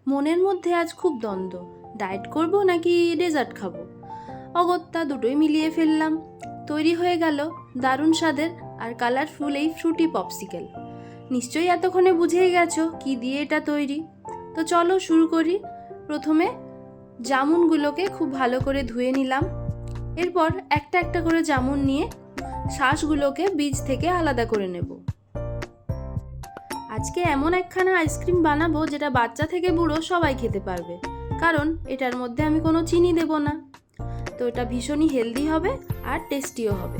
মনের মধ্যে আজ খুব দ্বন্দ্ব, ডায়েট করব নাকি ডেজার্ট খাবো। অগত্যা দুটোই মিলিয়ে ফেললাম। তৈরি হয়ে গেল দারুণ স্বাদের আর কালারফুল এই ফ্রুটি পপসিকেল। নিশ্চয়ই এতক্ষণে বুঝেই গেছো কি দিয়ে এটা তৈরি। তো চলো শুরু করি। প্রথমে জামুনগুলোকে খুব ভালো করে ধুয়ে নিলাম। এরপর একটা একটা করে জামুন নিয়ে শাঁসগুলোকে বীজ থেকে আলাদা করে নেব। আজকে এমন একখানা আইসক্রিম বানাবো যেটা বাচ্চা থেকে বুড়ো সবাই খেতে পারবে, কারণ এটার মধ্যে আমি কোনো চিনি দেব না। তো এটা ভীষণই হেলদি হবে আর টেস্টিও হবে।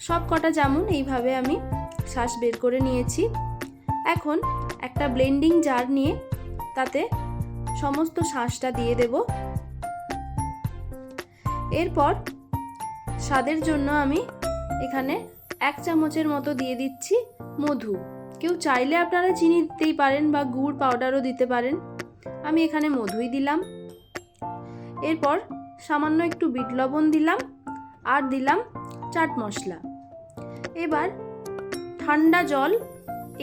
সব কটা জামুন এইভাবে আমি শাঁস বের করে নিয়েছি। এখন একটা ব্লেন্ডিং জার নিয়ে তাতে সমস্ত শাঁসটা দিয়ে দেব। এরপর স্বাদের জন্য আমি এখানে 1 চামচের মতো দিয়ে দিচ্ছি মধু। কেউ চাইলে আপনারা চিনি দিতেই পারেন বা গুড় পাউডারও দিতে পারেন। আমি এখানে মধুই দিলাম। এরপর সামান্য একটু বিট লবণ দিলাম আর দিলাম চাট মশলা। এবার ঠান্ডা জল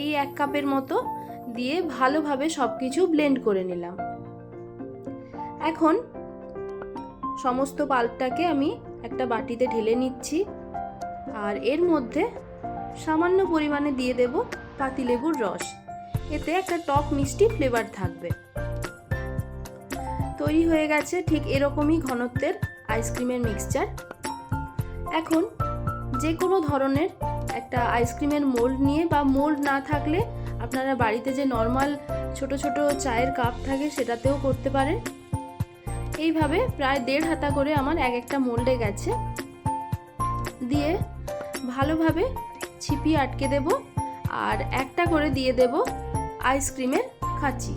এই 1 কাপের মতো দিয়ে ভালোভাবে সব কিছু ব্লেন্ড করে নিলাম। এখন সমস্ত পাল্পটাকে আমি একটা বাটিতে ঢেলে নিচ্ছি আর এর মধ্যে সামান্য পরিমাণে দিয়ে দেব পাতিলেবুর রস। এতে একটা টক মিষ্টি ফ্লেভার থাকবে। তৈরি হয়ে গেছে ঠিক এরকমই ঘনত্বের আইসক্রিমের মিক্সচার। এখন যে কোনো ধরনের একটা আইসক্রিমের মোল্ড নিয়ে, বা মোল্ড না থাকলে আপনারা বাড়িতে যে নর্মাল ছোট ছোট চায়ের কাপ থাকে সেটাতেও করতে পারেন। এইভাবে প্রায় 1.5 হাতা করে আমার একটা মোল্ডে গেছে। দিয়ে ভালোভাবে ছিপিয়ে আটকে দেব আর একটা করে দিয়ে দেব আইসক্রিমের খাঁচি।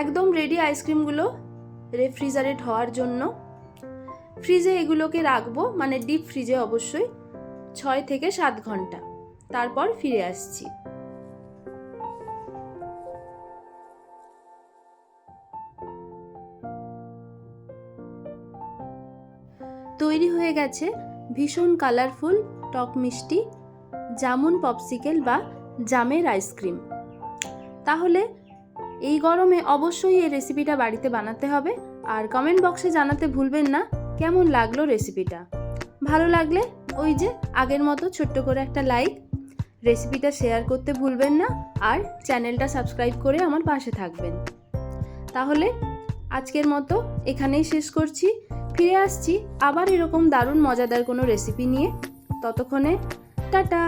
একদম রেডি আইসক্রিমগুলো রেফ্রিজারেট হওয়ার জন্য। ফ্রিজে এগুলোকে রাখবো, মানে ডিপ ফ্রিজে অবশ্যই, 6 থেকে 7 ঘন্টা। তারপর ফিরে আসছি। তৈরি হয়ে গেছে ভীষণ কালারফুল টক মিষ্টি জামুন পপসিকেল বা জামের আইসক্রিম। তাহলে এই গরমে অবশ্যই এই রেসিপিটা বাড়িতে বানাতে হবে। আর কমেন্ট বক্সে জানাতে ভুলবেন না কেমন লাগলো রেসিপিটা। ভালো লাগলে ওই যে আগের মতো ছোট্ট করে একটা লাইক, রেসিপিটা শেয়ার করতে ভুলবেন না, আর চ্যানেলটা সাবস্ক্রাইব করে আমার পাশে থাকবেন। তাহলে আজকের মতো এখানেই শেষ করছি। ফিরে আসছি আবার এরকম দারুণ মজাদার কোনো রেসিপি নিয়ে। ততক্ষণে টাটা।